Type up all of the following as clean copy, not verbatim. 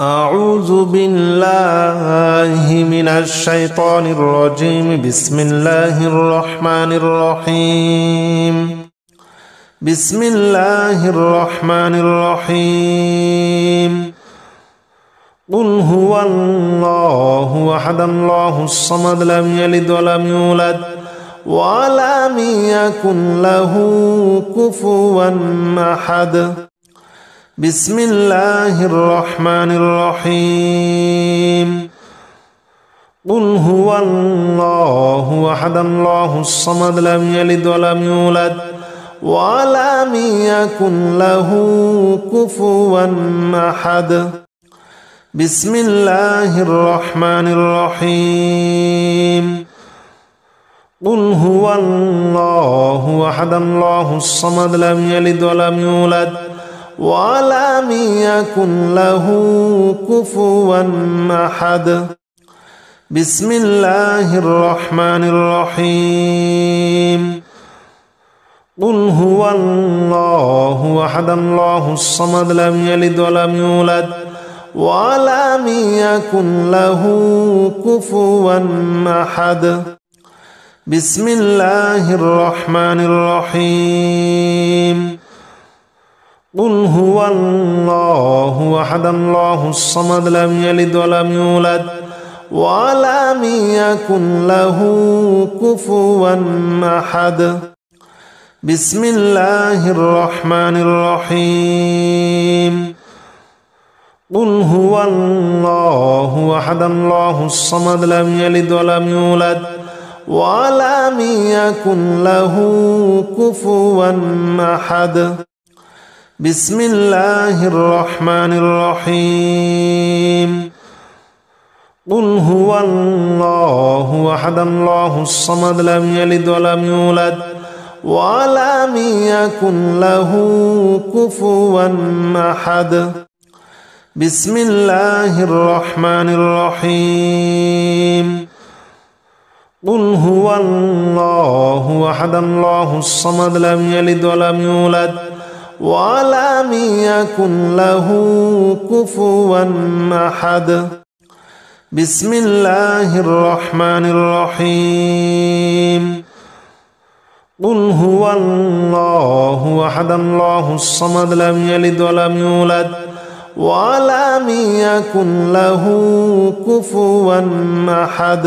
أعوذ بالله من الشيطان الرجيم. بسم الله الرحمن الرحيم. بسم الله الرحمن الرحيم. قل هو الله أحد الله الصمد لم يلد ولم يولد ولم يكن له كفوا أحد. بسم الله الرحمن الرحيم. قل هو الله أحد الله الصمد لم يلد ولم يولد ولم يكن له كفوا أحد. بسم الله الرحمن الرحيم. قل هو الله أحد الله الصمد لم يلد ولم يولد ولم يكن له كفوا أحد. بسم الله الرحمن الرحيم. قل هو الله أحد الله الصمد لم يلد ولم يولد ولم يكن له كفوا أحد. بسم الله الرحمن الرحيم. قل هو الله أحد الله الصمد لم يلد ولم يولد ولم يكن له كفوا أحد. بسم الله الرحمن الرحيم. قل هو الله أحد الله الصمد لم يلد ولم يولد ولم يكن له كفوا أحد. بسم الله الرحمن الرحيم. قل هو الله أحد الله الصمد لم يلد ولم يولد ولم يكن له كفوا أحد. بسم الله الرحمن الرحيم. قل هو الله أحد الله الصمد لم يلد ولم يولد ولم يكن له كفوا أحد. بسم الله الرحمن الرحيم. قل هو الله أحد الله الصمد لم يلد ولم يولد ولم يكن له كفوا أحد.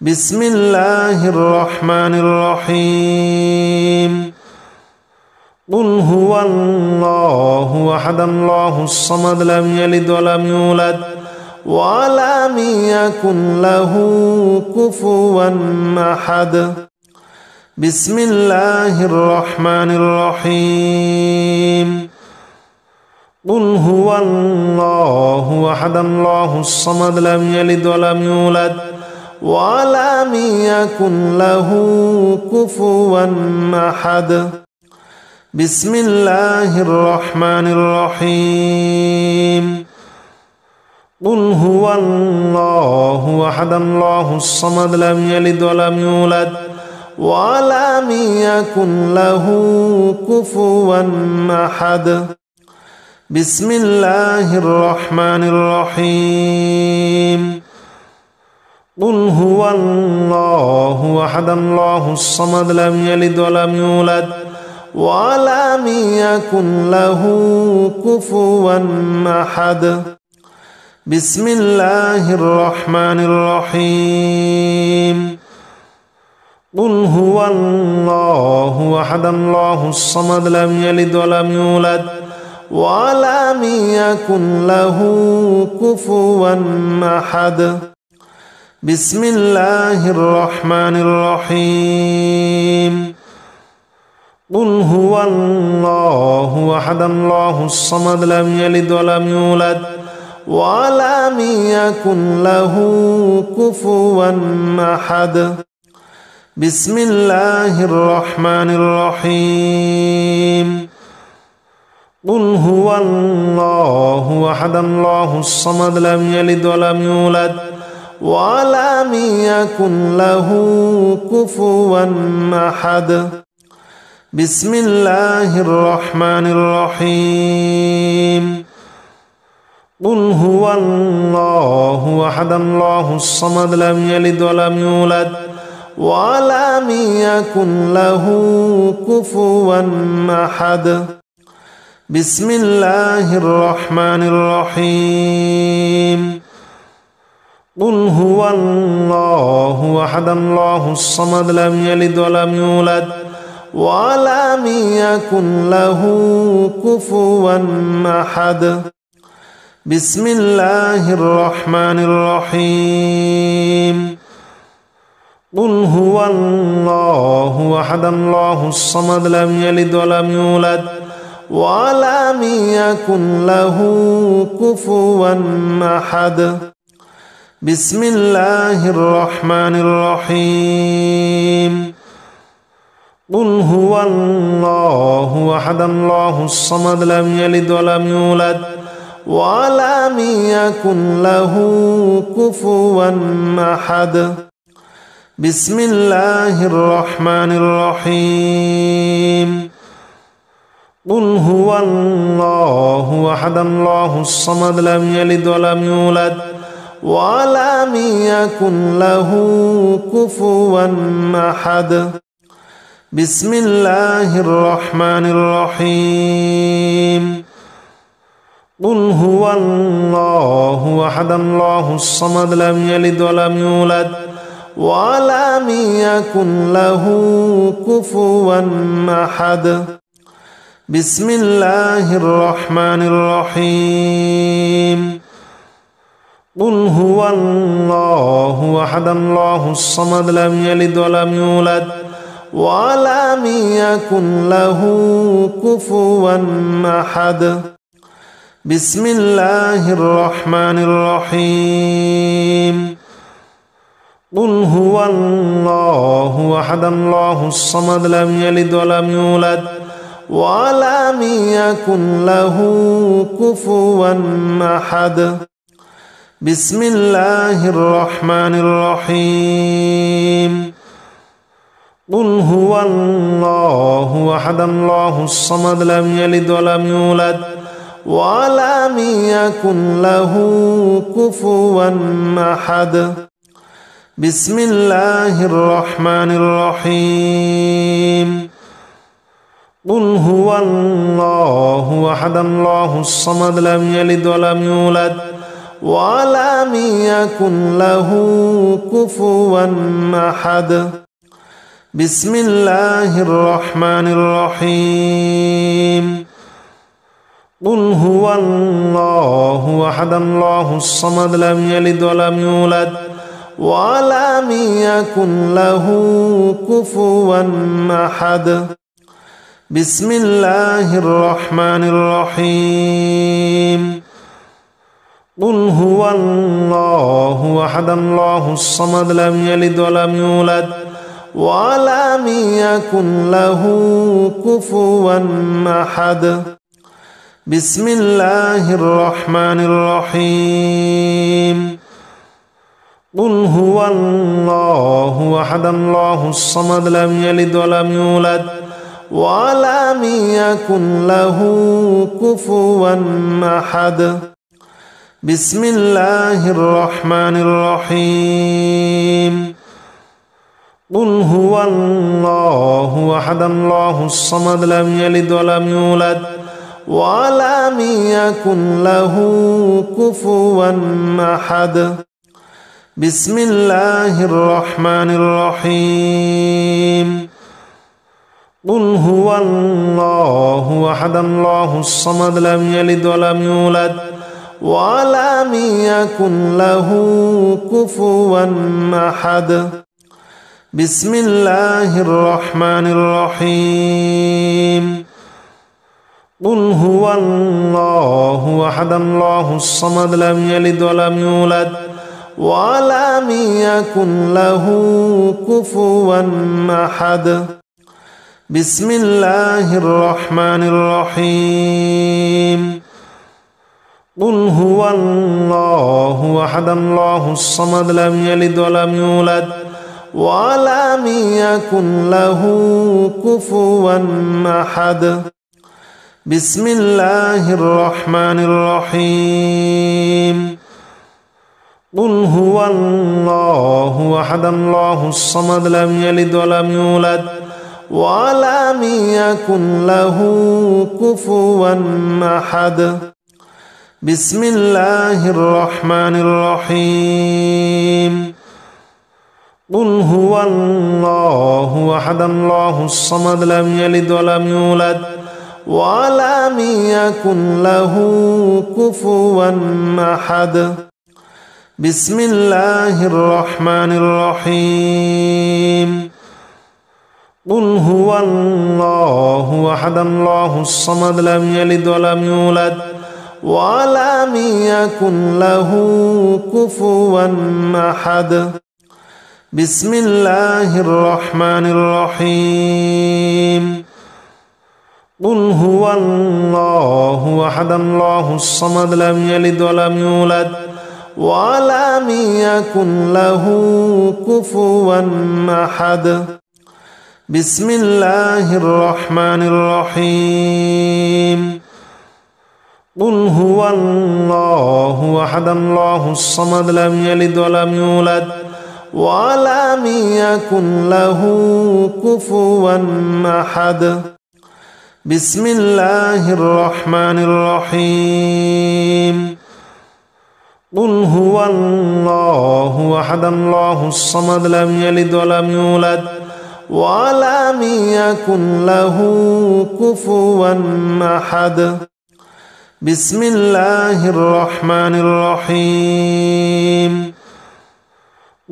بسم الله الرحمن الرحيم. قل هو الله أحد الله الصمد لم يلد ولم يولد ولم يكن له كفوا أحد. بسم الله الرحمن الرحيم. قل هو الله أحد الله الصمد لم يلد ولم يولد ولم يكن له كفوا أحد. بسم الله الرحمن الرحيم. قل هو الله أحد الله الصمد لم يلد ولم يولد ولم يكن له كفوا أحد. بسم الله الرحمن الرحيم. قل هو الله أحد الله الصمد لم يلد ولم يولد ولم يكن له كفوا أحد. بسم الله الرحمن الرحيم. قل هو الله أحد الله الصمد لم يلد ولم يولد ولم يكن له كفوا أحد. بسم الله الرحمن الرحيم. قل هو الله أحد الله الصمد لم يلد ولم يولد ولم يكن له كفوا أحد. بسم الله الرحمن الرحيم. قل هو الله أحد الله الصمد لم يلد ولم يولد ولم يكن له كفوا أحد. بسم الله الرحمن الرحيم. قل هو الله أحد الله الصمد لم يلد ولم يولد ولم يكن له كفوا أحد بسم الله الرحمن الرحيم قل هو الله أحد الله الصمد لم يلد ولم يولد ولم يكن له كفوا أحد بسم الله الرحمن الرحيم قل هو الله أحد الله الصمد لم يلد ولم يولد ولم يكن له كفوا أحد بسم الله الرحمن الرحيم قل هو الله أحد الله الصمد لم يلد ولم يولد ولم يكن له كفوا أحد بسم الله الرحمن الرحيم قل هو الله أحد الله الصمد لم يلد ولم يولد ولم يكن له كفوا أحد بسم الله الرحمن الرحيم قل هو الله أحد الله الصمد لم يلد ولم يولد ولم يكن له كفوا أحد بسم الله الرحمن الرحيم قل هو الله أحد الله الصمد لم يلد ولم يولد ولم يكن له كفوا أحد بسم الله الرحمن الرحيم قل هو الله أحد الله الصمد لم يلد ولم يولد ولم يكن له كفوا أحد بسم الله الرحمن الرحيم قل هو الله أحد الله الصمد لم يلد ولم يولد ولم يكن له كفوا أحد بسم الله الرحمن الرحيم قل هو الله أحد الله الصمد لم يلد ولم يولد ولم يكن له كفوا أحد بسم الله الرحمن الرحيم قل هو الله أحد الله الصمد لم يلد ولم يولد ولم يكن له كفوا أحد بسم الله الرحمن الرحيم قل هو الله أحد الله الصمد لم يلد ولم يولد ولم يكن له كفوا أحد بسم الله الرحمن الرحيم قل هو الله أحد الله الصمد لم يلد ولم يولد ولم يكن له كفوا أحد بسم الله الرحمن الرحيم قل هو الله أحد الله الصمد لم يلد ولم يولد ولم يكن له كفوا أحد بسم الله الرحمن الرحيم قل هو الله أحد الله الصمد لم يلد ولم يولد ولم يكن له كفوا أحد بسم الله الرحمن الرحيم قل هو الله أحد الله الصمد لم يلد ولم يولد ولم يكن له كفوا أحد بسم الله الرحمن الرحيم قل هو الله أحد الله الصمد لم يلد ولم يولد ولم يكن له كفوا أحد بسم الله الرحمن الرحيم قل هو الله أحد الله الصمد لم يلد ولم يولد ولم يكن له كفوا أحد بسم الله الرحمن الرحيم قل هو الله أحد الله الصمد لم يلد ولم يولد ولم يكن له كفوا أحد بسم الله الرحمن الرحيم قل هو الله أحد الله الصمد لم يلد ولم يولد ولم يكن له كفوا أحد بسم الله الرحمن الرحيم قل هو الله أحد الله الصمد لم يلد ولم يولد ولم يكن له كفوا أحد بسم الله الرحمن الرحيم قل هو الله أحد الله الصمد لم يلد ولم يولد ولم يكن له كفوا أحد بسم الله الرحمن الرحيم قل هو الله أحد الله الصمد لم يلد ولم يولد ولم يكن له كفوا أحد بسم الله الرحمن الرحيم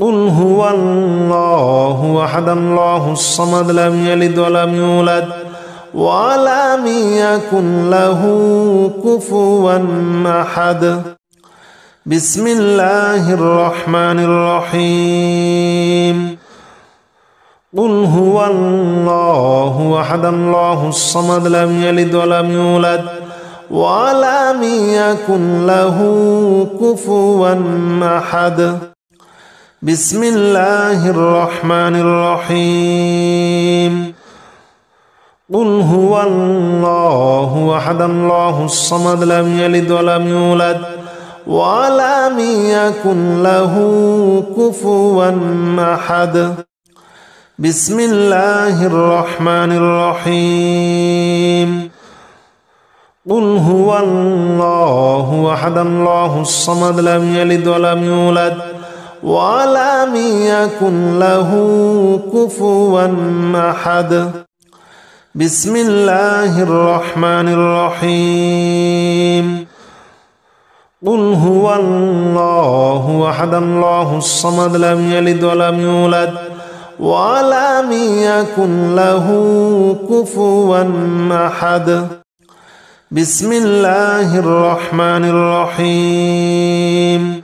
قل هو الله أحد الله الصمد لم يلد ولم يولد ولم يكن له كفوا أحد بسم الله الرحمن الرحيم قل هو الله أحد الله الصمد لم يلد ولم يولد ولم يكن له كفوا أحد بسم الله الرحمن الرحيم قل هو الله أحد الله الصمد لم يلد ولم يولد ولم يكن له كفوا أحد بسم الله الرحمن الرحيم قل هو الله أحد الله الصمد لم يلد ولم يولد ولم يكن له كفوا أحد بسم الله الرحمن الرحيم قل هو الله أحد الله الصمد لم يلد ولم يولد ولم يكن له كفوا أحد بسم الله الرحمن الرحيم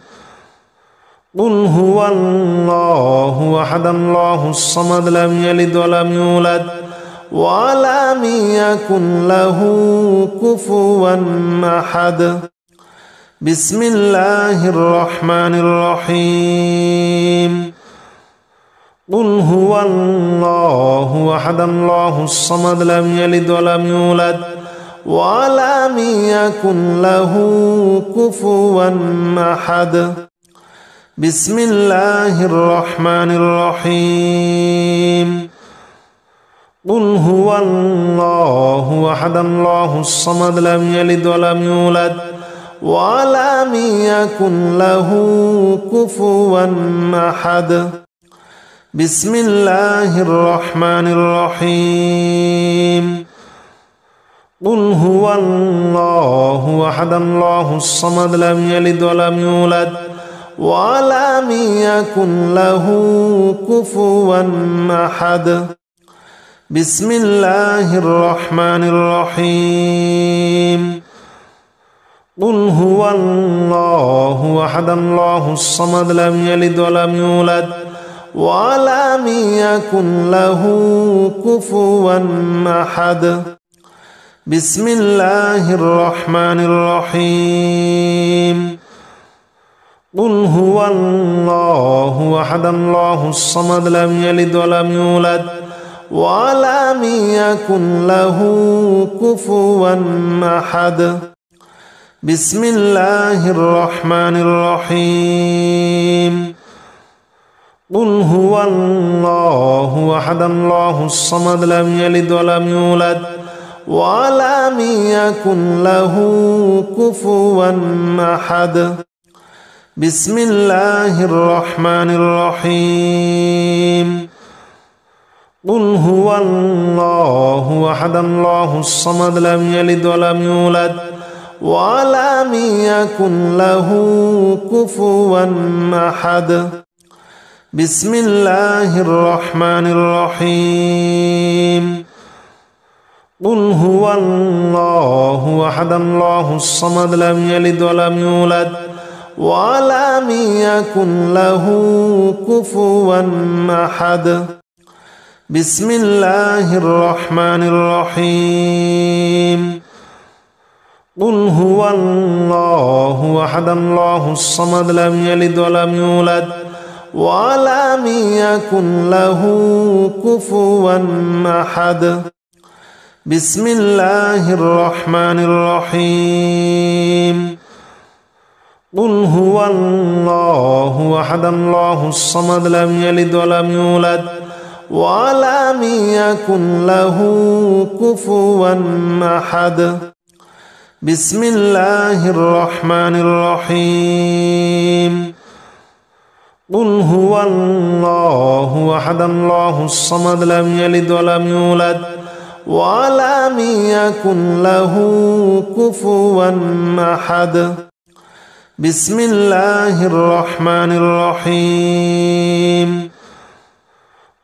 قل هو الله أحد الله الصمد لم يلد ولم يولد ولم يكن له كفوا أحد بسم الله الرحمن الرحيم قل هو الله أحد الله الصمد لم يلد ولم يولد ولم يكن له كفوا أحد بسم الله الرحمن الرحيم قل هو الله أحد الله الصمد لم يلد ولم يولد ولم يكن له كفوا أحد بسم الله الرحمن الرحيم قل هو الله أحد الله الصمد لم يلد ولم يولد ولم يكن له كفوا أحد بسم الله الرحمن الرحيم قل هو الله أحد الله الصمد لم يلد ولم يولد ولم يكن له كفوا أحد بسم الله الرحمن الرحيم قل هو الله أحد الله الصمد لم يلد ولم يولد ولم يكن له كفوا أحد. بسم الله الرحمن الرحيم. قل هو الله أحد الله الصمد لم يلد ولم يولد ولم يكن له كفوا أحد. بسم الله الرحمن الرحيم. قل هو الله أحد الله الصمد لم يلد ولم يولد ولم يكن له كفوا أحد. بسم الله الرحمن الرحيم. قل هو الله أحد الله الصمد لم يلد ولم يولد ولم يكن له كفوا أحد. بسم الله الرحمن الرحيم. قل هو الله أحد الله الصمد لم يلد ولم يولد ولم يكن له كفوا أحد. بسم الله الرحمن الرحيم. قل هو الله أحد الله الصمد لم يلد ولم يولد ولم يكن له كفوا أحد. بسم الله الرحمن الرحيم. قل هو الله أحد الله الصمد لم يلد ولم يولد ولم يكن له كفوا أحد. بسم الله الرحمن الرحيم.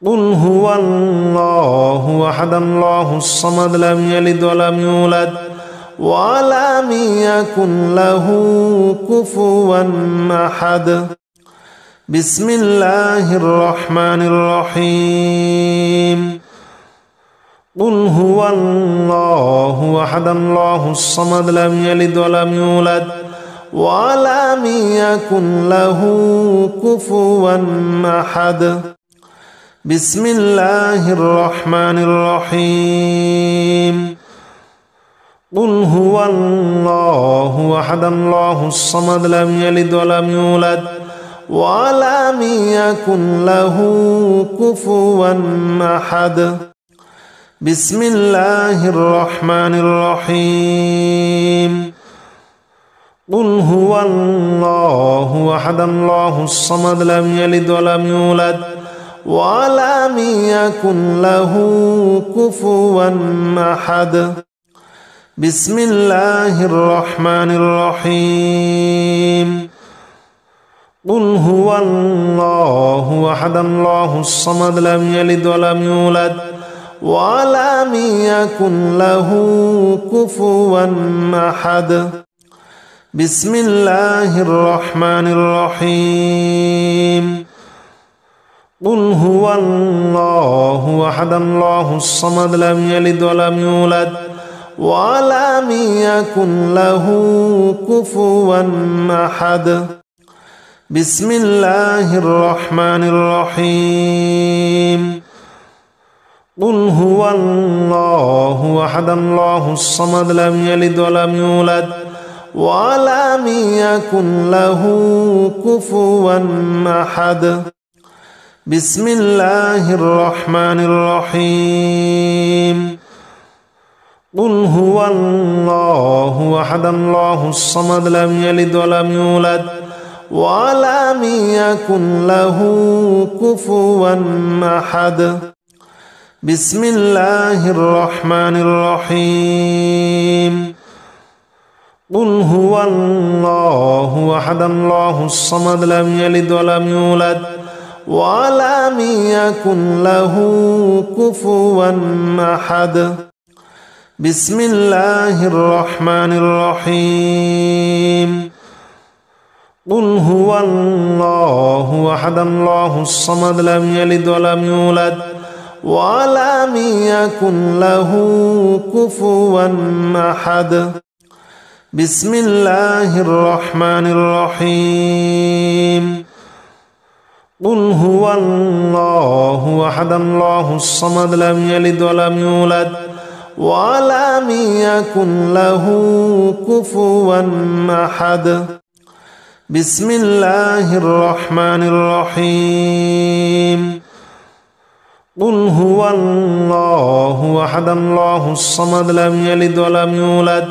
قل هو الله أحد الله الصمد لم يلد ولم يولد ولم يكن له كفوا أحد. بسم الله الرحمن الرحيم. قل هو الله أحد الله الصمد لم يلد ولم يولد ولم يكن له كفوا أحد. بسم الله الرحمن الرحيم. قل هو الله أحد الله الصمد لم يلد ولم يولد ولم يكن له كفوا أحد. بسم الله الرحمن الرحيم. قل هو الله أحد الله الصمد لم يلد ولم يولد ولم يكن له كفوا أحد. بسم الله الرحمن الرحيم. قل هو الله أحد الله الصمد لم يلد ولم يولد ولم يكن له كفوا أحد. بسم الله الرحمن الرحيم. قل هو الله أحد الله الصمد لم يلد ولم يولد ولم يكن له كفوا أحد. بسم الله الرحمن الرحيم. قل هو الله أحد الله الصمد لم يلد ولم يولد ولم يكن له كفوا أحد. بسم الله الرحمن الرحيم. قل هو الله أحد الله الصمد لم يلد ولم يولد ولم يكن له كفوا أحد. بسم الله الرحمن الرحيم. قل هو الله أحد الله الصمد لم يلد ولم يولد ولم يكن له كفوا أحد. بسم الله الرحمن الرحيم. قل هو الله أحد الله الصمد لم يلد ولم يولد ولم يكن له كفوا أحد. بسم الله الرحمن الرحيم. قل هو الله أحد الله الصمد لم يلد ولم يولد ولم يكن له كفوا أحد بسم الله الرحمن الرحيم قل هو الله أحد الله الصمد لم يلد ولم يولد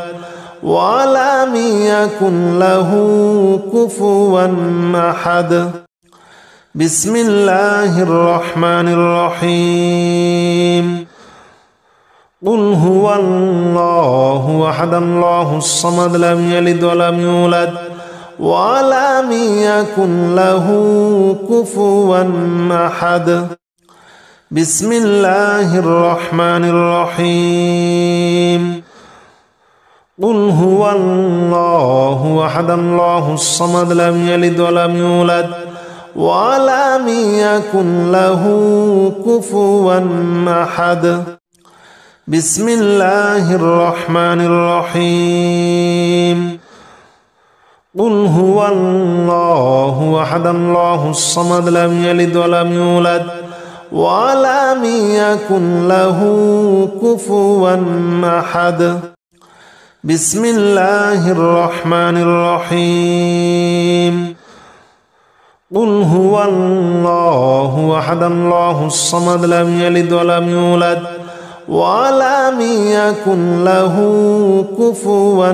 ولم يكن له كفوا أحد بسم الله الرحمن الرحيم قل هو الله أحد الله الصمد لم يلد ولم يولد ولم يكن له كفوا أحد بسم الله الرحمن الرحيم قل هو الله أحد الله الصمد لم يلد ولم يولد ولم يكن له كفوا أحد بسم الله الرحمن الرحيم قل هو الله أحد الله الصمد لم يلد ولم يولد ولم يكن له كفوا أحد بسم الله الرحمن الرحيم قل هو الله أحد الله الصمد لم يلد ولم يولد ولم يكن له كفوا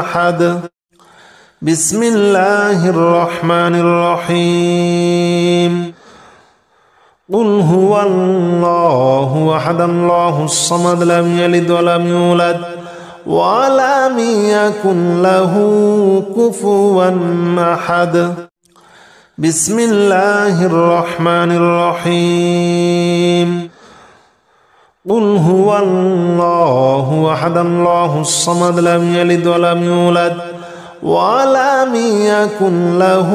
أحد بسم الله الرحمن الرحيم قل هو الله أحد الله الصمد لم يلد ولم يولد ولم يكن له كفوا أحد بسم الله الرحمن الرحيم قل هو الله أحد الله الصمد لم يلد ولم يولد ولم يكن له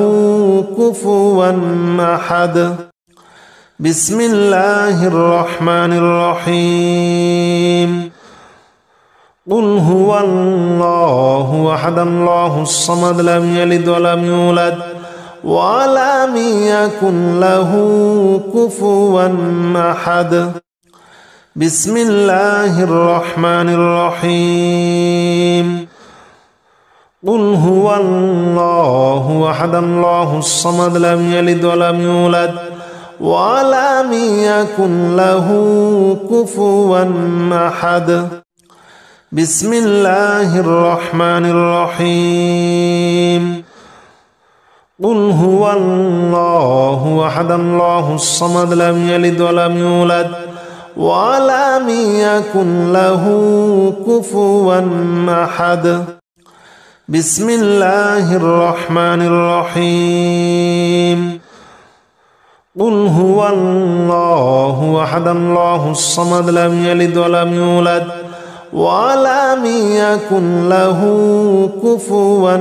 كفوا أحد بسم الله الرحمن الرحيم قل هو الله أحد الله الصمد لم يلد ولم يولد ولم يكن له كفوا أحد بسم الله الرحمن الرحيم قل هو الله أحد الله الصمد لم يلد ولم يولد ولم يكن له كفوا أحد بسم الله الرحمن الرحيم قل هو الله أحد الله الصمد لم يلد ولم يولد ولم يكن له كفوا أحد بسم الله الرحمن الرحيم قل هو الله أحد الله الصمد لم يلد ولم يولد ولم يكن له كفوا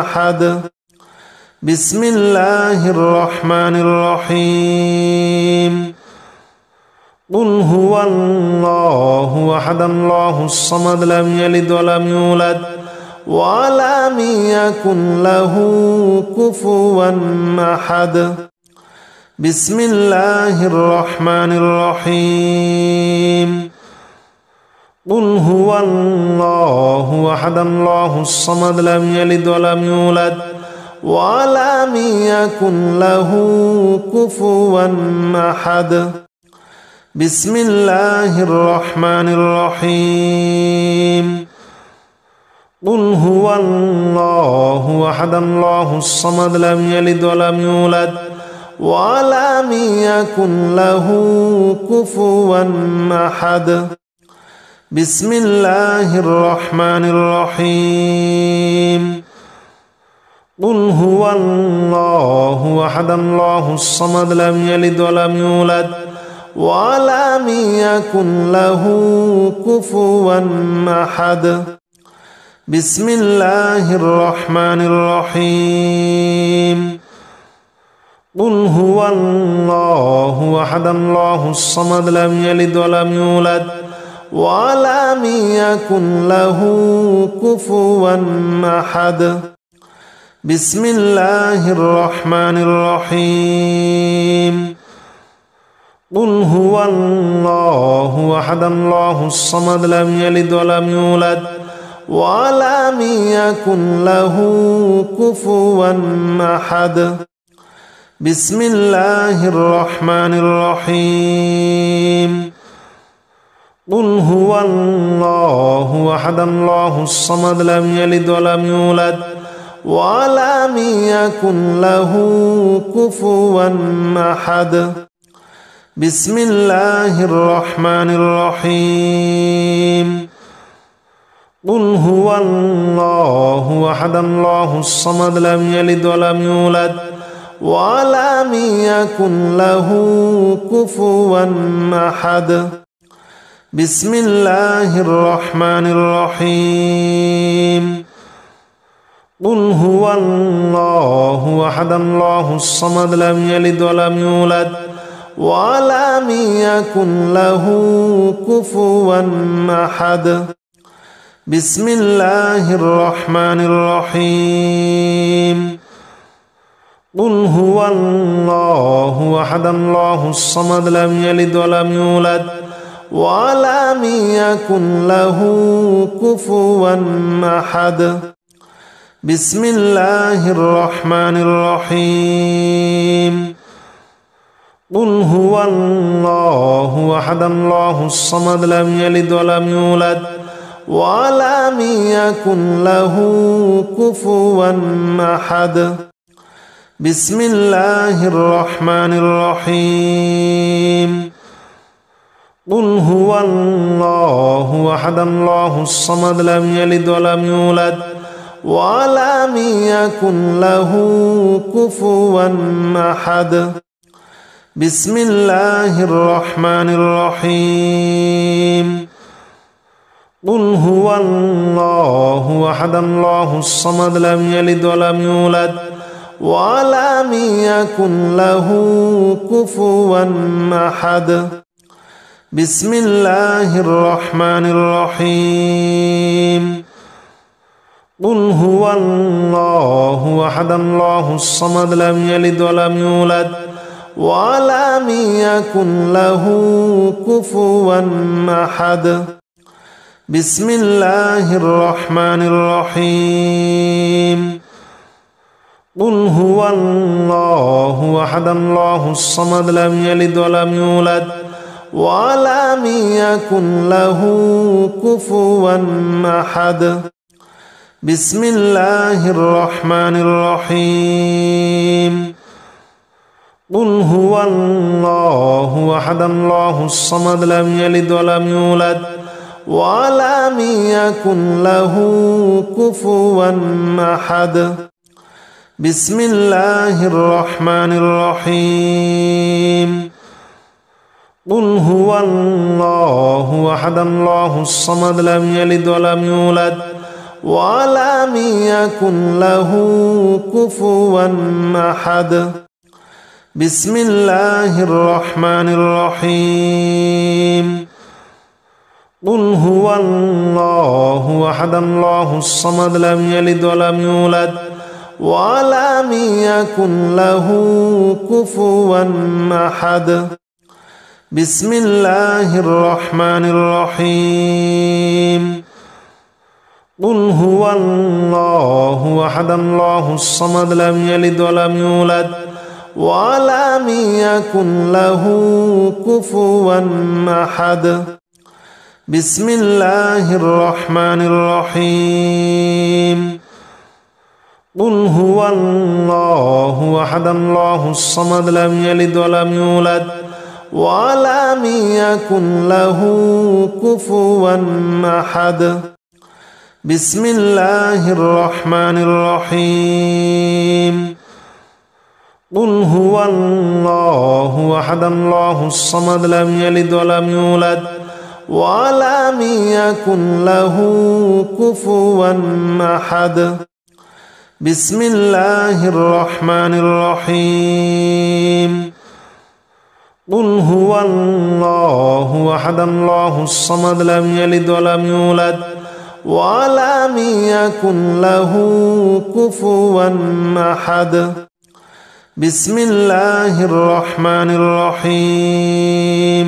أحد بسم الله الرحمن الرحيم قل هو الله أحد الله الصمد لم يلد ولم يولد ولم يكن له كفوا أحد بسم الله الرحمن الرحيم قل هو الله أحد الله الصمد لم يلد ولم يولد ولم يكن له كفوا أحد بسم الله الرحمن الرحيم قل هو الله أحد الله الصمد لم يلد ولم يولد ولم يكن له كفوا أحد بسم الله الرحمن الرحيم قل هو الله أحد الله الصمد لم يلد ولم يولد ولم يكن له كفوا أحد بسم الله الرحمن الرحيم قل هو الله أحد الله الصمد لم يلد ولم يولد ولم يكن له كفوا أحد بسم الله الرحمن الرحيم قل هو الله أحد الله الصمد لم يلد ولم يولد ولم يكن له كفوا أحد بسم الله الرحمن الرحيم قل هو الله أحد الله الصمد لم يلد ولم يولد ولم يكن له كفوا أحد بسم الله الرحمن الرحيم قل هو الله أحد الله الصمد لم يلد ولم يولد ولم يكن له كفوا أحد بسم الله الرحمن الرحيم قل هو الله أحد الله الصمد لم يلد ولم يولد ولم يكن له كفوا أحد بسم الله الرحمن الرحيم قل هو الله أحد الله الصمد لم يلد ولم يولد ولم يكن له كفوا أحد بسم الله الرحمن الرحيم قل هو الله أحد الله الصمد لم يلد ولم يولد ولم يكن له كفوا أحد بسم الله الرحمن الرحيم قل هو الله أحد الله الصمد لم يلد ولم يولد ولم يكن له كفوا أحد بسم الله الرحمن الرحيم قل هو الله أحد الله الصمد لم يلد ولم يولد ولم يكن له كفوا أحد بسم الله الرحمن الرحيم قل هو الله أحد الله الصمد لم يلد ولم يولد ولم يكن له كفوا أحد بسم الله الرحمن الرحيم قل هو الله أحد الله الصمد لم يلد ولم يولد ولم يكن له كفوا أحد بسم الله الرحمن الرحيم قل هو الله أحد الله الصمد لم يلد ولم يولد ولم يكن له كفوا أحد بسم الله الرحمن الرحيم قل هو الله أحد الله الصمد لم يلد ولم يولد ولم يكن له كفوا أحد بسم الله الرحمن الرحيم قل هو الله أحد الله الصمد لم يلد ولم يولد ولم يكن له كفوا أحد بسم الله الرحمن الرحيم قل هو الله أحد الله الصمد لم يلد ولم يولد ولم يكن له كفوا أحد بسم الله الرحمن الرحيم قل هو الله أحد الله الصمد لم يلد ولم يولد ولم يكن له كفوا أحد بسم الله الرحمن الرحيم قل هو الله أحد الله الصمد لم يلد ولم يولد ولم يكن له كفوا أحد بسم الله الرحمن الرحيم قل هو الله أحد الله الصمد لم يلد ولم يولد ولم يكن له كفوا أحد. بسم الله الرحمن الرحيم.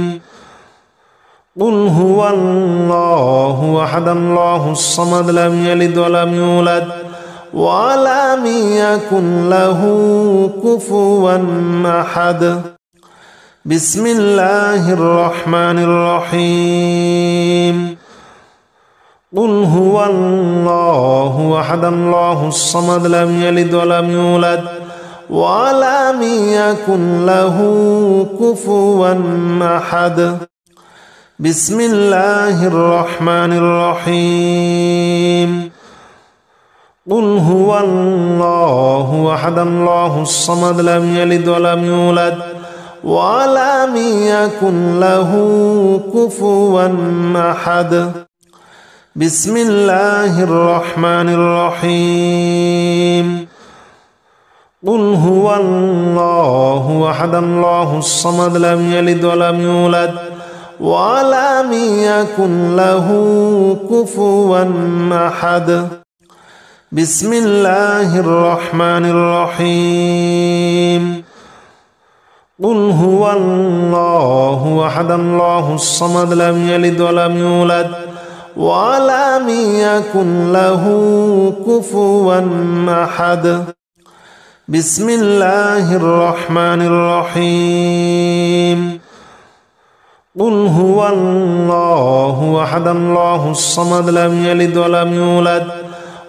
قل هو الله أحد الله الصمد لم يلد ولم يولد ولم يكن له كفوا أحد. بسم الله الرحمن الرحيم. قل هو الله أحد الله الصمد لم يلد ولم يولد ولم يكن له كفوا أحد. بسم الله الرحمن الرحيم. قل هو الله أحد الله الصمد لم يلد ولم يولد ولم يكن له كفوا أحد. بسم الله الرحمن الرحيم. قل هو الله أحد الله الصمد لم يلد ولم يولد ولم يكن له كفوا أحد. بسم الله الرحمن الرحيم. قل هو الله أحد الله الصمد لم يلد ولم يولد ولم يكن له كفوا أحد. بسم الله الرحمن الرحيم. قل هو الله أحد الله الصمد لم يلد ولم يولد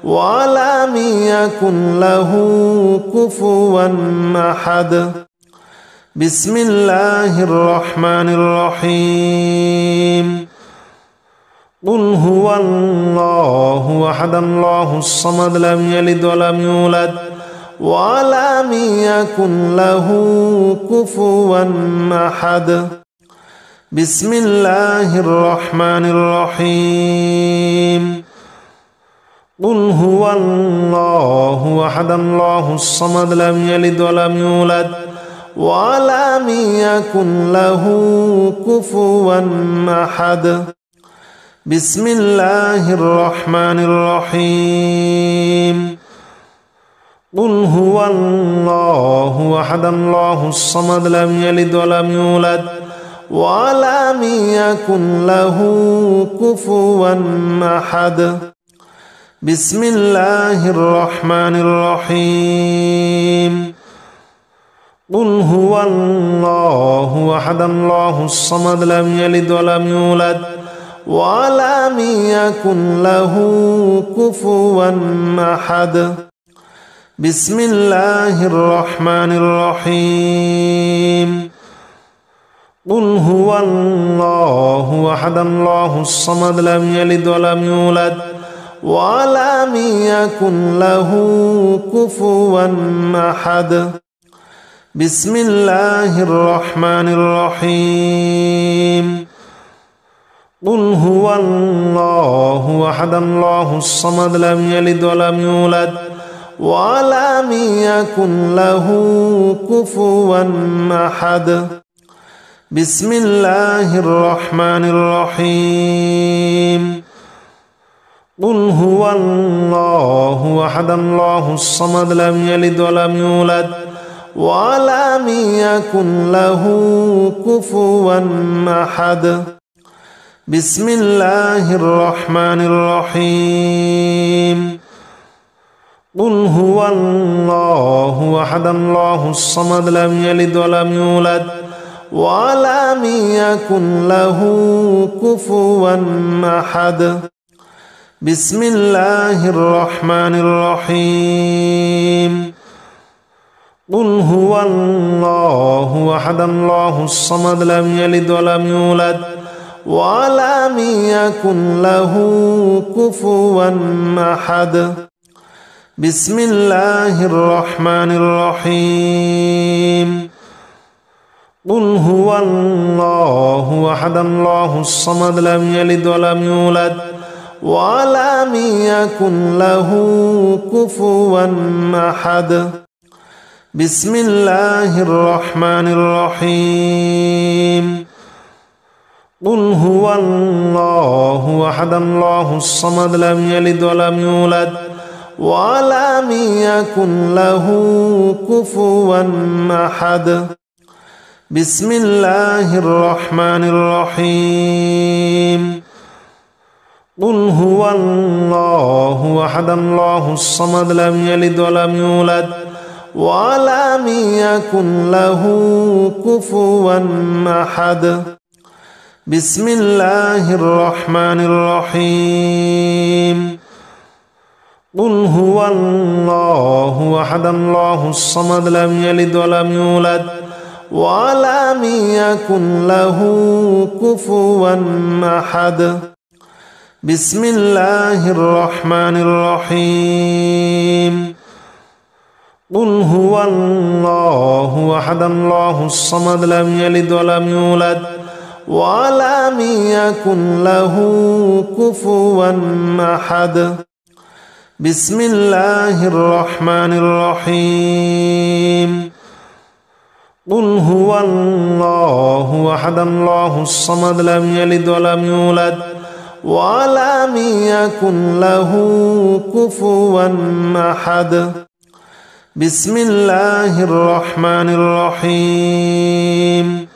ولم يكن له كفوا أحد. بسم الله الرحمن الرحيم. قل هو الله أحد الله الصمد لم يلد ولم يولد ولم يكن له كفوا أحد. بسم الله الرحمن الرحيم. قل هو الله أحد الله الصمد لم يلد ولم يولد ولم يكن له كفوا أحد. بسم الله الرحمن الرحيم. قل هو الله أحد الله الصمد لم يلد ولم يولد ولم يكن له كفوا أحد. بسم الله الرحمن الرحيم. قل هو الله أحد الله الصمد لم يلد ولم يولد ولم يكن له كفوا أحد. بسم الله الرحمن الرحيم. قل هو الله أحد الله الصمد لم يلد ولم يولد ولم يكن له كفوا أحد. بسم الله الرحمن الرحيم. قل هو الله أحد الله الصمد لم يلد ولم يولد ولم يكن له كفوا أحد. بسم الله الرحمن الرحيم. قل هو الله أحد الله الصمد لم يلد ولم يولد ولم يكن له كفوا أحد. بسم الله الرحمن الرحيم. قل هو الله أحد الله الصمد لم يلد ولم يولد ولم يكن له كفوا أحد. بسم الله الرحمن الرحيم. قل هو الله أحد الله الصمد لم يلد ولم يولد ولم يكن له كفوا أحد. بسم الله الرحمن الرحيم. قل هو الله أحد الله الصمد لم يلد ولم يولد ولم يكن له كفوا أحد. بسم الله الرحمن الرحيم. قل هو الله أحد الله الصمد لم يلد ولم يولد ولم يكن له كفوا أحد بسم الله الرحمن الرحيم قل هو الله أحد الله الصمد لم يلد ولم يولد ولم يكن له كفوا أحد بسم الله الرحمن الرحيم قل هو الله أحد الله الصمد لم يلد ولم يولد ولم يكن له كفوا أحد بسم الله الرحمن الرحيم قل هو الله أحد الله الصمد لم يلد ولم يولد ولم يكن له كفوا أحد بسم الله الرحمن الرحيم قل هو الله أحد الله الصمد لم يلد ولم يولد ولم يكن له كفوا أحد بسم الله الرحمن الرحيم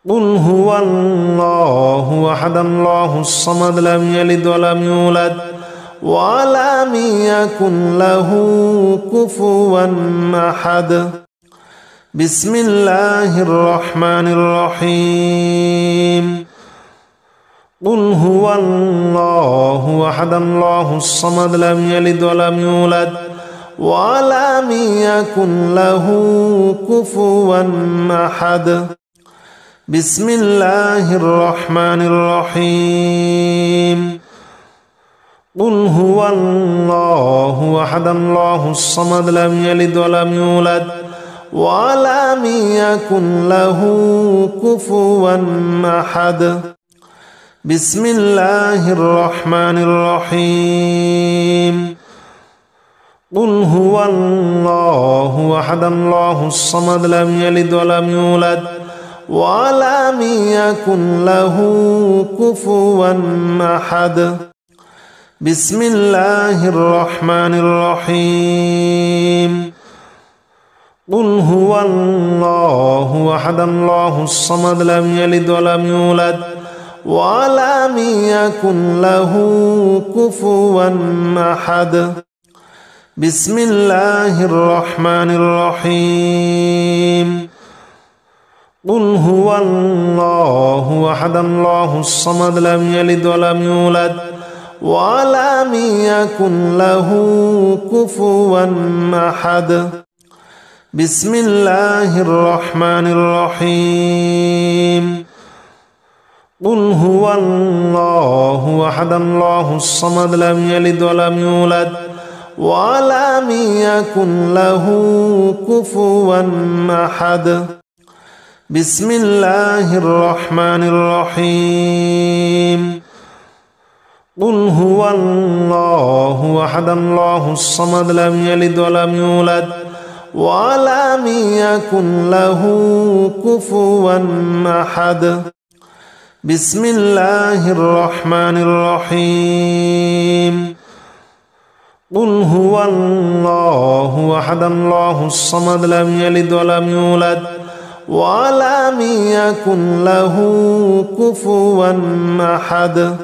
قل هو الله أحد الله الصمد لم يلد ولم يولد ولم يكن له كفوا أحد بسم الله الرحمن الرحيم قل هو الله أحد الله الصمد لم يلد ولم يولد ولم يكن له كفوا أحد بسم الله الرحمن الرحيم قل هو الله أحد الله الصمد لم يلد ولم يولد ولم يكن له كفوا أحد بسم الله الرحمن الرحيم قل هو الله أحد الله الصمد لم يلد ولم يولد ولم يكن له كفوا أحد بسم الله الرحمن الرحيم قل هو الله أحد الله الصمد لم يلد ولم يولد ولم يكن له كفوا أحد بسم الله الرحمن الرحيم قل هو الله أحد الله الصمد لم يلد ولم يولد ولم يكن له كفوا أحد بسم الله الرحمن الرحيم قل هو الله أحد الله الصمد لم يلد ولم يولد ولم يكن له كفوا أحد بسم الله الرحمن الرحيم قل هو الله أحد الله الصمد لم يلد ولم يولد ولم يكن له كفوا أحد بسم الله الرحمن الرحيم قل هو الله أحد الله الصمد لم يلد ولم يولد ولم يكن له كفوا أحد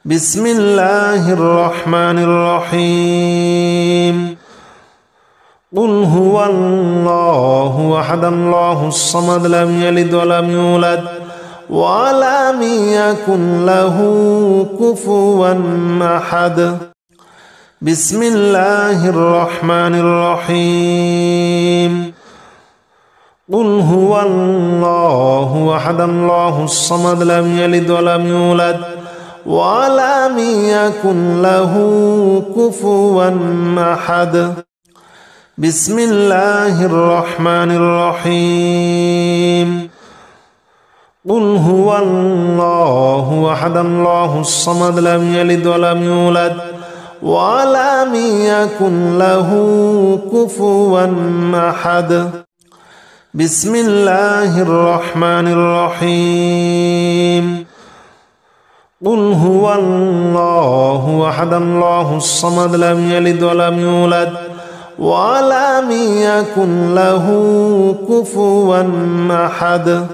بسم الله الرحمن الرحيم قل هو الله أحد الله الصمد لم يلد ولم يولد ولم يكن له كفوا أحد بسم الله الرحمن الرحيم قل هو الله أحد الله الصمد لم يلد ولم يولد ولم يكن له كفوا أحد بسم الله الرحمن الرحيم قل هو الله أحد الله الصمد لم يلد ولم يولد ولم يكن له كفوا أحد بسم الله الرحمن الرحيم قل هو الله أحد الله الصمد لم يلد ولم يولد ولم يكن له كفوا أحد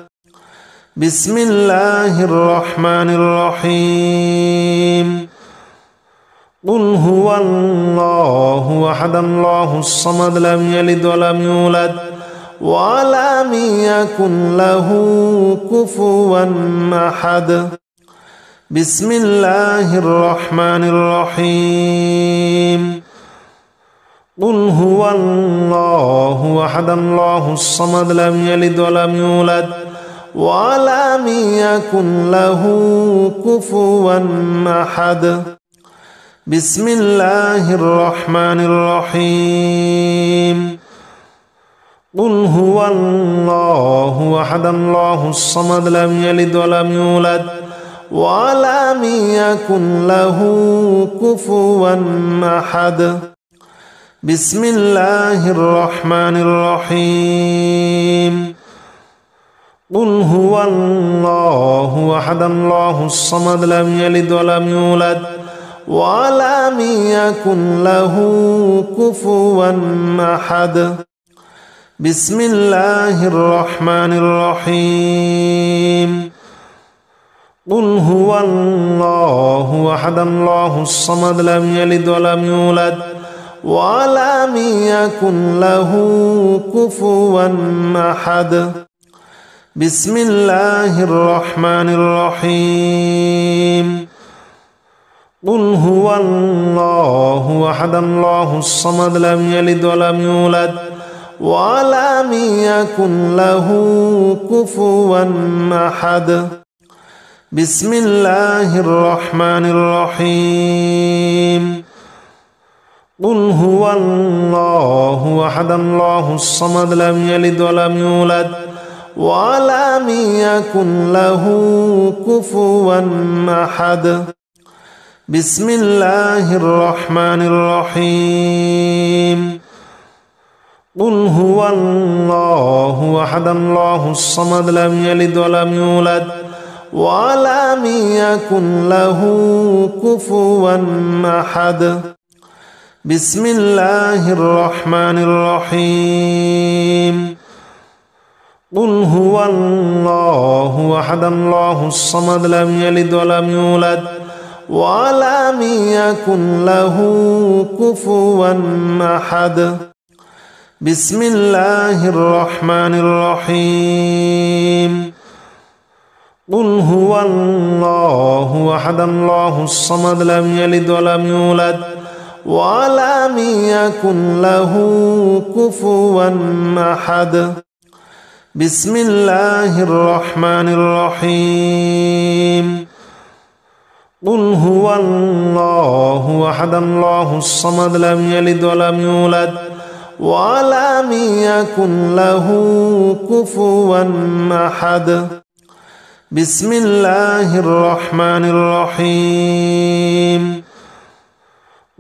بسم الله الرحمن الرحيم قل هو الله أحد الله الصمد لم يلد ولم يولد ولم يكن له كفوا أحد بسم الله الرحمن الرحيم قل هو الله أحد الله الصمد لم يلد ولم يولد ولم يكن له كفوا أحد بسم الله الرحمن الرحيم قل هو الله أحد الله الصمد لم يلد ولم يولد ولم يكن له كفوا أحد بسم الله الرحمن الرحيم قل هو الله أحد الله الصمد لم يلد ولم يولد ولم يكن له كفوا أحد بسم الله الرحمن الرحيم قل هو الله أحد الله الصمد لم يلد ولم يولد ولم يكن له كفوا أحد بسم الله الرحمن الرحيم قل هو الله أحد الله الصمد لم يلد ولم يولد ولم يكن له كفوا أحد بسم الله الرحمن الرحيم قل هو الله أحد الله الصمد لم يلد ولم يولد ولم يكن له كفوا أحد بسم الله الرحمن الرحيم قل هو الله أحد الله الصمد لم يلد ولم يولد ولم يكن له كفوا أحد بسم الله الرحمن الرحيم قل هو الله أحد الله الصمد لم يلد ولم يولد ولم يكن له كفوا أحد بسم الله الرحمن الرحيم قل هو الله أحد الله الصمد لم يلد ولم يولد ولم يكن له كفوا أحد بسم الله الرحمن الرحيم قل هو الله أحد الله الصمد لم يلد ولم يولد ولم يكن له كفوا أحد بسم الله الرحمن الرحيم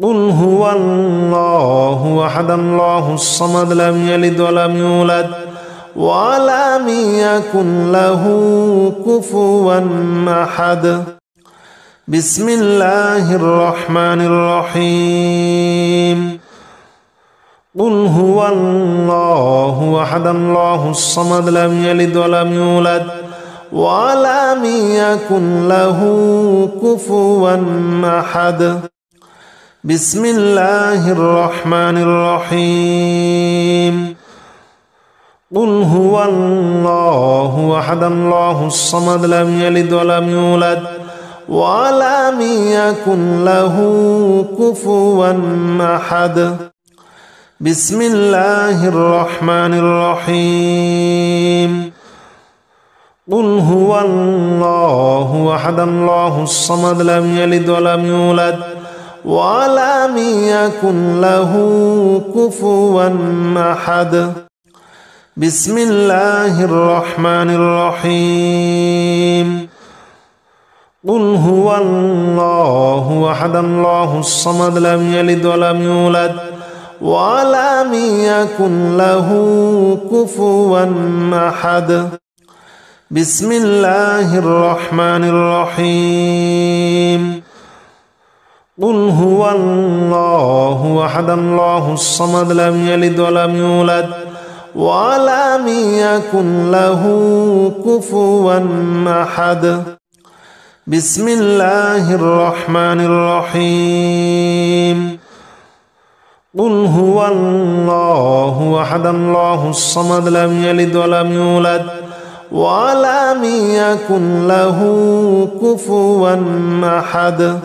قل هو الله أحد الله الصمد لم يلد ولم يولد ولم يكن له كفوا أحد بسم الله الرحمن الرحيم قل هو الله أحد الله الصمد لم يلد ولم يولد ولم يكن له كفوا أحد بسم الله الرحمن الرحيم قل هو الله أحد الله الصمد لم يلد ولم يولد ولم يكن له كفوا أحد بسم الله الرحمن الرحيم قل هو الله أحد الله الصمد لم يلد ولم يولد ولم يكن له كفوا أحد بسم الله الرحمن الرحيم قل هو الله أحد الله الصمد لم يلد ولم يولد ولم يكن له كفوا أحد. بسم الله الرحمن الرحيم. قل هو الله أحد الله الصمد لم يلد ولم يولد ولم يكن له كفوا أحد. بسم الله الرحمن الرحيم. قل هو الله أحد الله الصمد لم يلد ولم يولد ولم يكن له كفوا أحد.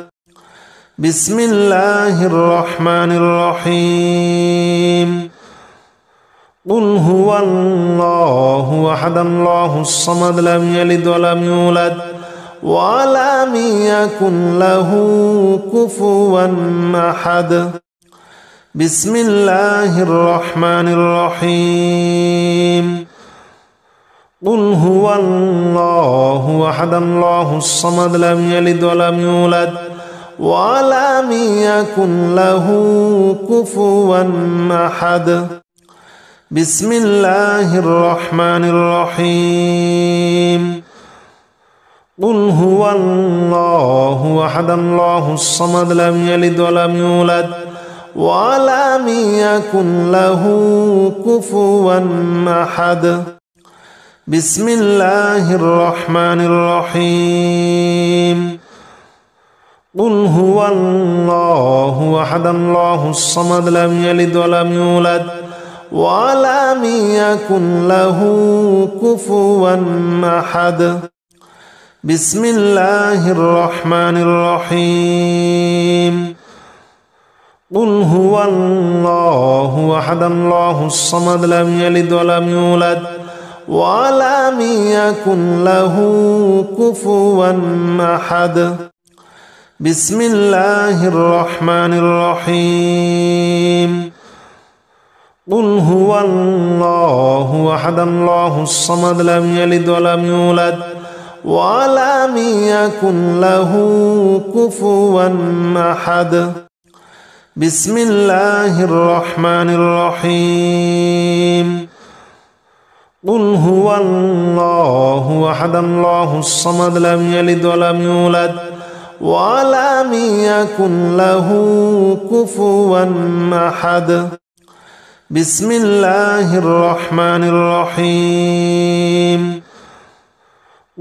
بسم الله الرحمن الرحيم. قل هو الله أحد الله الصمد لم يلد ولم يولد ولم يكن له كفوا أحد. بسم الله الرحمن الرحيم. قل هو الله أحد الله الصمد لم يلد ولم يولد ولم يكن له كفوا أحد. بسم الله الرحمن الرحيم. قل هو الله أحد الله الصمد لم يلد ولم يولد ولم يكن له كفوا أحد. بسم الله الرحمن الرحيم. قل هو الله أحد الله الصمد لم يلد ولم يولد ولم يكن له كفوا أحد. بسم الله الرحمن الرحيم. قل هو الله أحد الله الصمد لم يلد ولم يولد ولم يكن له كفوا أحد. بسم الله الرحمن الرحيم. قل هو الله أحد الله الصمد لم يلد ولم يولد ولم يكن له كفوا أحد. بسم الله الرحمن الرحيم. قل هو الله أحد الله الصمد لم يلد ولم يولد ولم يكن له كفوا أحد. بسم الله الرحمن الرحيم.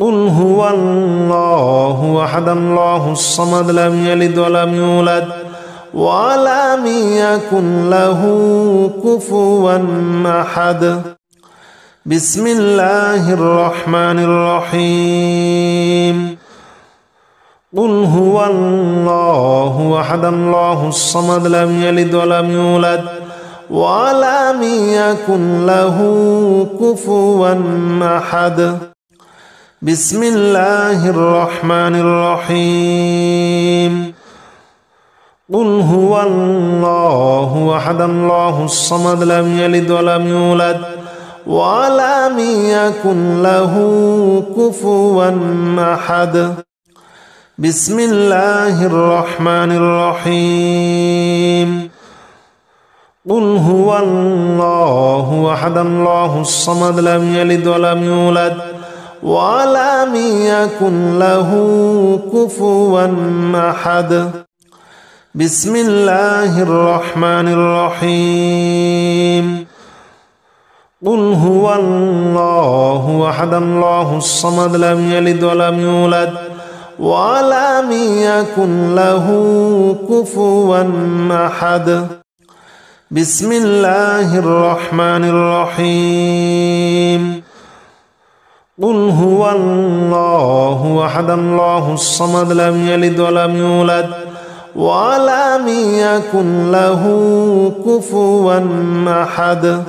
قل هو الله أحد الله الصمد لم يلد ولم يولد ولم يكن له كفوا أحد. بسم الله الرحمن الرحيم. قل هو الله أحد الله الصمد لم يلد ولم يولد ولم يكن له كفوا أحد. بسم الله الرحمن الرحيم. قل هو الله أحد الله الصمد لم يلد ولم يولد ولم يكن له كفوا أحد. بسم الله الرحمن الرحيم. قل هو الله أحد الله الصمد لم يلد ولم يولد ولم يكن له كفوا أحد. بسم الله الرحمن الرحيم. قل هو الله أحد الله الصمد لم يلد ولم يولد ولم يكن له كفوا أحد. بسم الله الرحمن الرحيم. قل هو الله أحد الله الصمد لم يلد ولم يولد ولم يكن له كفوا أحد.